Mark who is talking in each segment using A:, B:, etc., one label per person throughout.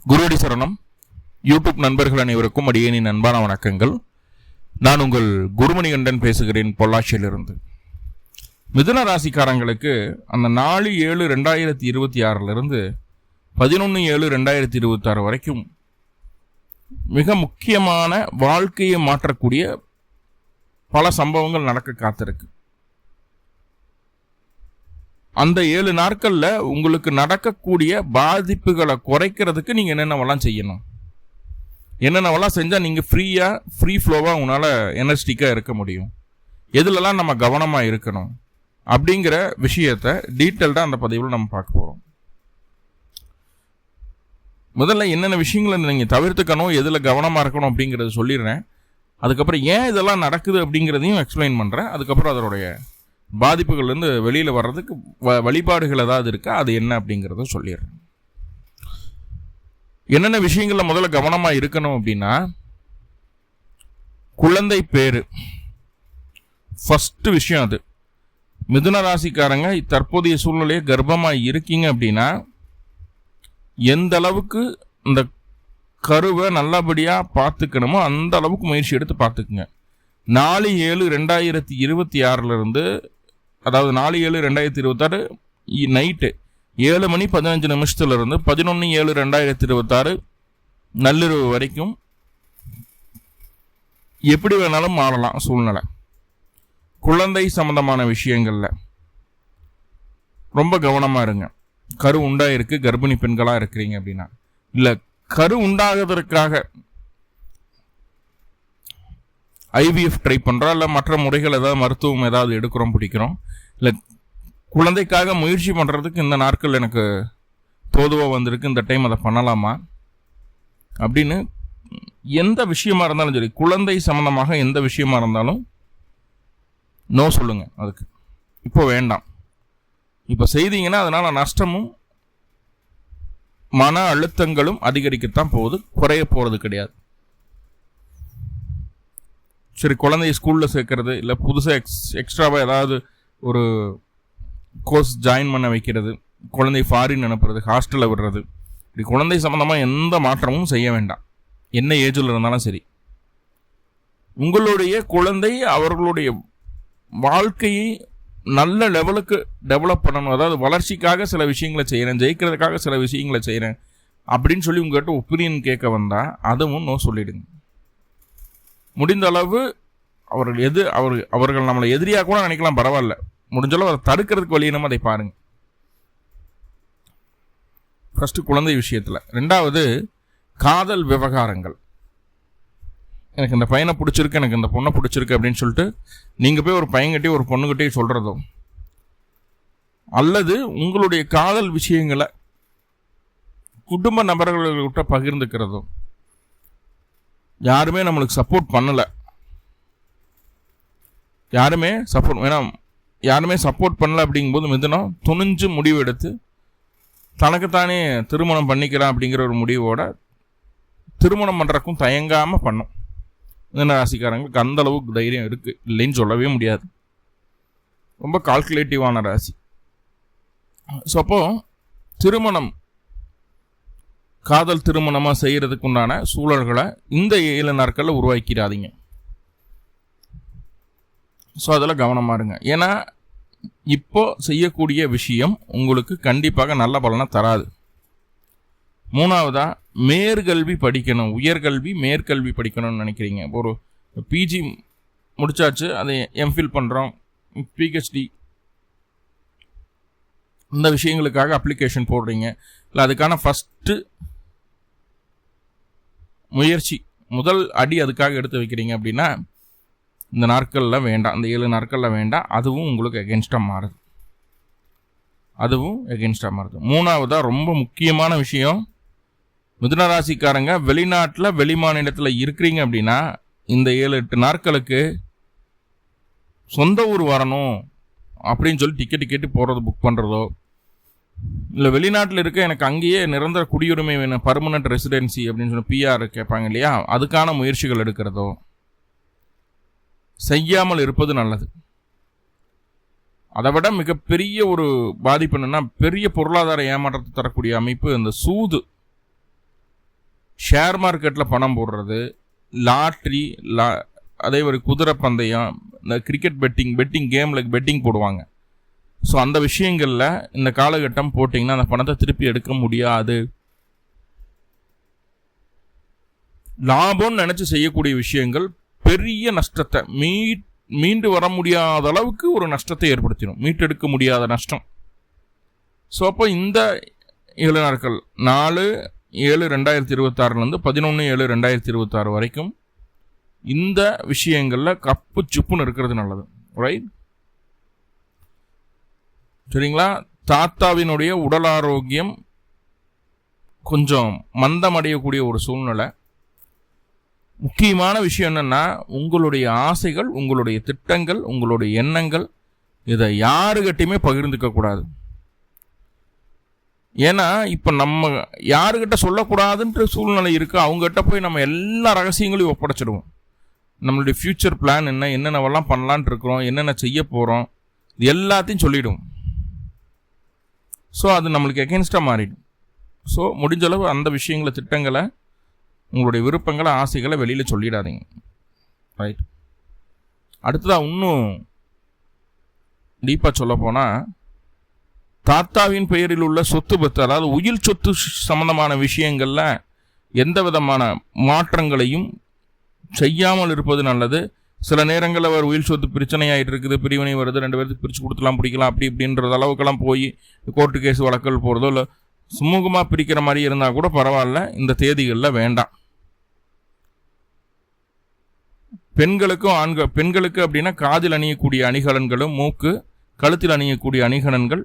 A: குருவடி சரணம். யூடியூப் நண்பர்கள் அனைவருக்கும் அடியேனின் அன்பான வணக்கங்கள். நான் உங்கள் குருமணிகண்டன் பேசுகிறேன், பொள்ளாச்சியிலிருந்து. மிதுன ராசிக்காரங்களுக்கு அந்த 4/7/2026 11/7/2026 வரைக்கும் மிக முக்கியமான வாழ்க்கையை மாற்றக்கூடிய பல சம்பவங்கள் நடக்க காத்திருக்கு. அந்த 7 நாட்கள்ல உங்களுக்கு நடக்கக்கூடிய பாதிப்புகளை குறைக்கிறதுக்கு நீங்க என்னென்னவெல்லாம் செய்யணும், என்னென்னவெல்லாம் செஞ்சா நீங்க ஃப்ரீ ஃப்ளோவா உங்களால எனர்ஜெட்டிக்கா இருக்க முடியும், எதுலலாம் நம்ம கவனமா இருக்கணும் அப்படிங்கிற விஷயத்தை டீட்டெயில்டா அந்த பதிவில் நம்ம பார்க்க போறோம். முதல்ல என்னென்ன விஷயங்களை நீங்க தவிர்த்துக்கணும், எதுல கவனமா இருக்கணும் அப்படிங்கறத சொல்லிடுறேன். அதுக்கப்புறம் ஏன் இதெல்லாம் நடக்குது அப்படிங்கிறதையும் எக்ஸ்பிளைன் பண்றேன். அதுக்கப்புறம் அதனுடைய பாதிப்புகள்லேருந்து வெளியில் வர்றதுக்கு வழிபாடுகள் ஏதாவது இருக்கா, அது என்ன அப்படிங்கிறத சொல்லிடுறேன். என்னென்ன விஷயங்களில் முதல்ல கவனமாக இருக்கணும் அப்படின்னா, குழந்தை பேரு ஃபர்ஸ்ட் விஷயம். அது மிதுன ராசிக்காரங்க தற்போதைய சூழ்நிலையை கர்ப்பமாக இருக்கீங்க அப்படின்னா எந்த அளவுக்கு இந்த கருவை நல்லபடியாக பார்த்துக்கணுமோ அந்த அளவுக்கு முயற்சி எடுத்து பார்த்துக்குங்க. 4/7/2026 அதாவது 4/7/2026 நைட்டு 7:15 11/7/2026 நள்ளிரவு வரைக்கும் எப்படி வேணாலும் மாறலாம் சூழ்நிலை. குழந்தை சம்பந்தமான விஷயங்கள்ல ரொம்ப கவனமா இருங்க. கரு உண்டாயிருக்கு, கர்ப்பிணி பெண்களா இருக்கிறீங்க அப்படின்னா, இல்ல கரு உண்டாகிறதுக்காக ஐவிஎஃப் ட்ரை பண்ணுறோம், இல்லை மற்ற முறைகள் ஏதாவது மருத்துவம் ஏதாவது எடுக்கிறோம் பிடிக்கிறோம், இல்லை குழந்தைக்காக முயற்சி பண்ணுறதுக்கு இந்த நாட்கள் எனக்கு தோதுவாக வந்திருக்கு, இந்த டைம் அதை பண்ணலாமா அப்படின்னு எந்த விஷயமா இருந்தாலும் சரி, குழந்தை சம்பந்தமாக எந்த விஷயமா இருந்தாலும் நோ சொல்லுங்க. அதுக்கு இப்போ வேண்டாம். இப்போ செய்தீங்கன்னா அதனால நஷ்டமும் மன அழுத்தங்களும் அதிகரிக்கத்தான் போகுது, குறைய போகிறது கிடையாது. சரி, குழந்தைய ஸ்கூலில் சேர்க்கறது, இல்லை புதுசாக எக்ஸ்ட்ராவாக ஏதாவது ஒரு கோர்ஸ் ஜாயின் பண்ண வைக்கிறது, குழந்தை ஃபாரின் அனுப்புறது, ஹாஸ்டலில் விடுறது, இப்படி குழந்தை சம்மந்தமாக எந்த மாற்றமும் செய்ய வேண்டாம். என்ன ஏஜில் இருந்தாலும் சரி, உங்களுடைய குழந்தை அவர்களுடைய வாழ்க்கையை நல்ல லெவலுக்கு டெவலப் பண்ணணும், அதாவது வளர்ச்சிக்காக சில விஷயங்களை செய்கிறேன், ஜெயிக்கிறதுக்காக சில விஷயங்களை செய்கிறேன் அப்படின்னு சொல்லி உங்கள்கிட்ட ஒப்பீனியன் கேட்க வந்தால் அதுவும் நோ சொல்லிடுங்க. முடிந்த அளவு அவர்கள் நம்மளை எதிரியாக கூட நினைக்கலாம், பரவாயில்ல, முடிஞ்சளவு அதை தடுக்கிறதுக்கு வழி என்னமோ அதை பாருங்க. ஃபர்ஸ்ட் குழந்தை விஷயத்தில். 2வது காதல் விவகாரங்கள். எனக்கு இந்த பையனை பிடிச்சிருக்கு, எனக்கு இந்த பொண்ணை பிடிச்சிருக்கு அப்படின்னு சொல்லிட்டு நீங்கள் போய் ஒரு பையன்கிட்டே ஒரு பொண்ணுகிட்டே சொல்கிறதோ, அல்லது உங்களுடைய காதல் விஷயங்களை குடும்ப நபர்கள்கிட்ட பகிர்ந்துக்கிறதோ, யாருமே நம்மளுக்கு சப்போர்ட் பண்ணலை, யாருமே சப்போர்ட் பண்ணல அப்படிங்கும்போது மிதுனம் துணிஞ்சு முடிவு எடுத்து தனக்குத்தானே திருமணம் பண்ணிக்கலாம் அப்படிங்கிற ஒரு முடிவோட திருமணம் பண்ணுறக்கும் தயங்காமல் பண்ணும். மிதுன ராசிக்காரங்களுக்கு அந்த அளவுக்கு தைரியம் இருக்கு, இல்லைன்னு சொல்லவே முடியாது. ரொம்ப கால்குலேட்டிவான ராசி. ஸோ அப்போ திருமணம், காதல் திருமணமாக செய்கிறதுக்கு உண்டான சூழல்களை இந்த 7 நாட்களில் உருவாக்கிறாதீங்க. ஸோ அதில் கவனமாக இருங்க. ஏன்னா இப்போ செய்யக்கூடிய விஷயம் உங்களுக்கு கண்டிப்பாக நல்ல பலனை தராது. 3வதா மேற்கல்வி படிக்கணும், உயர்கல்வி மேற்கல்வி படிக்கணும்னு நினைக்கிறீங்க. ஒரு பிஜி முடிச்சாச்சு, அதை எம்ஃபில் பண்ணுறோம், பிஹெச்டி இந்த விஷயங்களுக்காக அப்ளிகேஷன் போடுறீங்க, இல்லை அதுக்கான ஃபஸ்ட்டு முயற்சி, முதல் அடி அதுக்காக எடுத்து வைக்கிறீங்க அப்படின்னா இந்த நாட்களில் வேண்டாம், இந்த 7 நாட்களில் வேண்டாம். அதுவும் உங்களுக்கு எகென்ஸ்டாக மாறுது. 3வதா ரொம்ப முக்கியமான விஷயம், மிதுன ராசிக்காரங்க வெளிநாட்டில் வெளிமாநிலத்தில் இருக்கிறீங்க அப்படின்னா இந்த 7-8 நாட்களுக்கு சொந்த ஊர் வரணும் அப்படின்னு சொல்லி டிக்கெட்டு கேட்டு போகிறது, புக் பண்ணுறதோ, இல்லை வெளிநாட்டில் இருக்க எனக்கு அங்கேயே நிரந்தர குடியுரிமை வேணும், பர்மனன்ட் ரெசிடென்சி அப்படின்னு சொல்லி பிஆர் கேட்பாங்க இல்லையா, அதுக்கான முயற்சிகள் எடுக்கிறதோ செய்யாமல் இருப்பது நல்லது. அதை விட மிகப்பெரிய ஒரு பாதிப்பு என்னன்னா, பெரிய பொருளாதார ஏமாற்றத்தை தரக்கூடிய அமைப்பு இந்த சூது. ஷேர் மார்க்கெட்டில் பணம் போடுறது, லாட்ரி, அதே ஒரு குதிரை பந்தயம், இந்த கிரிக்கெட் பெட்டிங் கேமில் பெட்டிங் போடுவாங்க. ஸோ அந்த விஷயங்களில் இந்த காலகட்டம் போட்டிங்கன்னா அந்த பணத்தை திருப்பி எடுக்க முடியாது. லாபம்னு நினச்சி செய்யக்கூடிய விஷயங்கள் பெரிய நஷ்டத்தை மீண்டு வர முடியாத அளவுக்கு ஒரு நஷ்டத்தை ஏற்படுத்திடும், மீட்டெடுக்க முடியாத நஷ்டம். ஸோ அப்போ இந்த 7 நாட்கள் 4/7/2026 11/7/2026 வரைக்கும் இந்த விஷயங்களில் கப்பு சுப்புன்னு இருக்கிறது நல்லது. ரைட், சரிங்களா? தாத்தாவினுடைய உடல் ஆரோக்கியம் கொஞ்சம் மந்தமடையக்கூடிய ஒரு சூழ்நிலை. முக்கியமான விஷயம் என்னன்னா, உங்களுடைய ஆசைகள், உங்களுடைய திட்டங்கள், உங்களுடைய எண்ணங்கள், இதை யாருக்கிட்டையுமே பகிர்ந்துக்க கூடாது. ஏன்னா இப்போ நம்ம யாருக்கிட்ட சொல்லக்கூடாதுன்ற சூழ்நிலை இருக்குது. அவங்ககிட்ட போய் நம்ம எல்லா ரகசியங்களையும் ஒப்படைச்சிடுவோம். நம்மளுடைய ஃப்யூச்சர் பிளான் என்ன, என்னென்னவெல்லாம் பண்ணலான் இருக்கிறோம், என்னென்ன செய்ய போகிறோம், இது எல்லாத்தையும் சொல்லிவிடுவோம். ஸோ அது நம்மளுக்கு எகென்ஸ்டாக மாறிடும். ஸோ முடிஞ்சளவு அந்த விஷயங்களை, திட்டங்களை, உங்களுடைய விருப்பங்களை, ஆசைகளை வெளியில் சொல்லிடாதீங்க. ரைட், அடுத்ததாக இன்னும் டீப்பாக சொல்ல போனால், தாத்தாவின் பெயரில் உள்ள சொத்து பத்து, அதாவது உயிர் சொத்து சம்பந்தமான விஷயங்களில் எந்த விதமான மாற்றங்களையும் செய்யாமல் இருப்பது நல்லது. சில நேரங்களில் அவர் உயிர் சொத்து பிரச்சனையாகிட்டு இருக்குது, பிரிவினை வருது, 2 பேருக்கு பிரித்து கொடுத்துலாம், பிடிக்கலாம், அப்படி இப்படின்றது அளவுக்கெல்லாம் போய் கோர்ட்டு கேஸ் வழக்கல் போகிறதோ இல்லை சுமூகமாக பிரிக்கிற மாதிரி இருந்தால் கூட பரவாயில்ல, இந்த தேதிகளில் வேண்டாம். பெண்களுக்கு அப்படின்னா காதில் அணியக்கூடிய அணிகலன்களும், மூக்கு, கழுத்தில் அணியக்கூடிய அணிகலன்கள்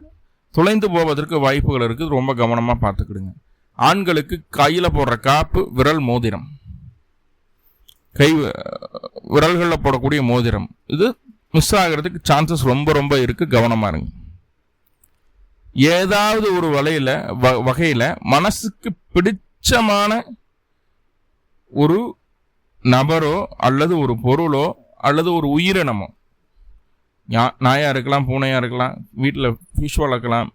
A: தொலைந்து போவதற்கு வாய்ப்புகள் இருக்குது. ரொம்ப கவனமாக பார்த்துக்கிடுங்க. ஆண்களுக்கு கையில் போடுற காப்பு, விரல் மோதிரம், கை விரல்களில் போடக்கூடிய மோதிரம், இது மிஸ் ஆகிறதுக்கு சான்சஸ் ரொம்ப ரொம்ப இருக்குது. கவனமாக இருங்க. ஏதாவது ஒரு வகையில் மனசுக்கு பிடிச்சமான ஒரு நபரோ அல்லது ஒரு பொருளோ அல்லது ஒரு உயிரினமோ, நாயாக இருக்கலாம், பூனையாக இருக்கலாம், வீட்டில் ஃபிஷ் வளர்க்கலாம்,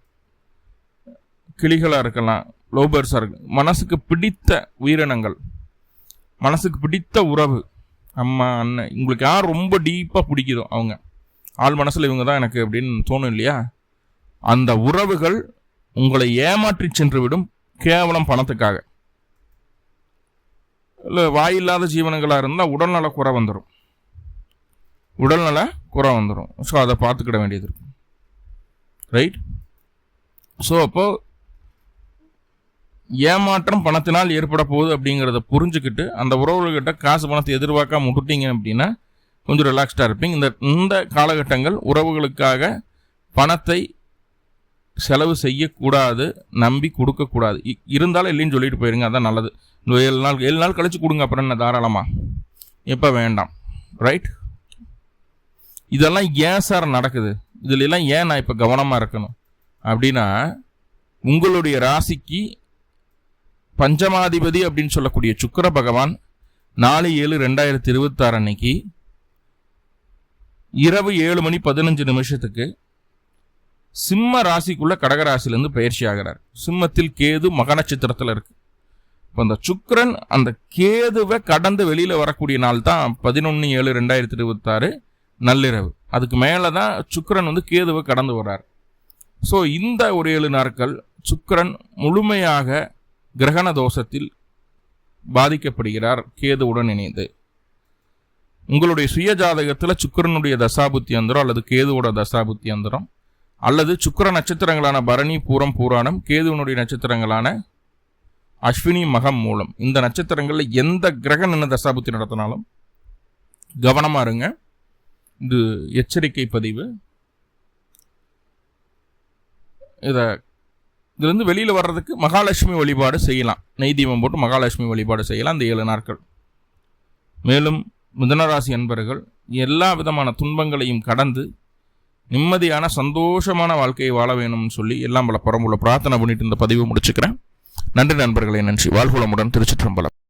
A: கிளிகளாக இருக்கலாம், லோபர்ஸாக இருக்கலாம், மனசுக்கு பிடித்த உயிரினங்கள், மனசுக்கு பிடித்த உறவு, அம்மா, அண்ணன், உங்களுக்கு யார் ரொம்ப டீப்பாக பிடிக்குதோ அவங்க ஆள் மனசில் இவங்க தான் எனக்கு அப்படின்னு தோணும் இல்லையா? அந்த உறவுகள் உங்களை ஏமாற்றி சென்று விடும், கேவலம் பணத்துக்காக. இல்லை வாயில்லாத ஜீவனங்களாக இருந்தால் உடல்நல குறை வந்துடும். ஸோ அதை பார்த்துக்கிட வேண்டியது இருக்கும். ரைட், ஸோ அப்போது ஏமாற்றம் பணத்தினால் ஏற்பட போகுது அப்படிங்கிறத புரிஞ்சுக்கிட்டு அந்த உறவுகள்கிட்ட காசு பணத்தை எதிர்பார்க்காம விட்டுட்டீங்க அப்படின்னா கொஞ்சம் ரிலாக்ஸ்டாக இருப்பீங்க. இந்த காலகட்டங்கள் உறவுகளுக்காக பணத்தை செலவு செய்யக்கூடாது, நம்பி கொடுக்கக்கூடாது. இருந்தாலும் இல்லைன்னு சொல்லிட்டு போயிருங்க, அதான் நல்லது. 7 நாள் கழிச்சு கொடுங்க, அப்புறம் என்ன தாராளமாக, எப்போ வேண்டாம். ரைட், இதெல்லாம் ஏன் சார் நடக்குது, இதுலாம் ஏன் நான் இப்போ கவனமாக இருக்கணும் அப்படின்னா, உங்களுடைய ராசிக்கு பஞ்சமாதிபதி அப்படின்னு சொல்லக்கூடிய சுக்கிர பகவான் 4/7/2026 அன்னைக்கு இரவு 7:15 சிம்ம ராசிக்குள்ள கடகராசிலேருந்து பயிற்சி ஆகிறார். சிம்மத்தில் கேது மக நட்சத்திரத்தில் இருக்கு. இப்போ அந்த சுக்கிரன் அந்த கேதுவை கடந்து வெளியில் வரக்கூடிய நாள் தான் 11/7/2026 நள்ளிரவு. அதுக்கு மேலே தான் சுக்கிரன் கேதுவை கடந்து வர்றார். ஸோ இந்த ஒரு 7 நாட்கள் சுக்கிரன் முழுமையாக கிரகண தோஷத்தில் பாதிக்கப்படுகிறார் கேதுவுடன் இணைந்து. உங்களுடைய சுய ஜாதகத்தில் சுக்கிரனுடைய தசாபுத்தி அந்தரம் அல்லது கேதுவோட தசாபுத்தி அந்தரம் அல்லது சுக்கிர நட்சத்திரங்களான பரணி, பூரம், பூராடம், கேதுவனுடைய நட்சத்திரங்களான அஸ்வினி, மகம், மூலம், இந்த நட்சத்திரங்களில் எந்த கிரகம் என்ன தசாபுத்தி நடத்தினாலும் கவனமாக இருங்க. இது எச்சரிக்கை பதிவு. இதுலேருந்து வெளியில் வர்றதுக்கு மகாலட்சுமி வழிபாடு செய்யலாம். நெய் தீபம் போட்டு மகாலட்சுமி வழிபாடு செய்யலாம் இந்த 7 நாட்கள். மேலும் மிதுனராசி அன்பர்கள் எல்லா விதமான துன்பங்களையும் கடந்து நிம்மதியான சந்தோஷமான வாழ்க்கையை வாழ வேணும்னு சொல்லி எல்லாம் பல பரம்புள்ள பிரார்த்தனை பண்ணிட்டு இந்த பதிவு முடிச்சுக்கிறேன். நன்றி நண்பர்களே, நன்றி. வாழ்வுளமுடன். திருச்சிற்றம்பலம்.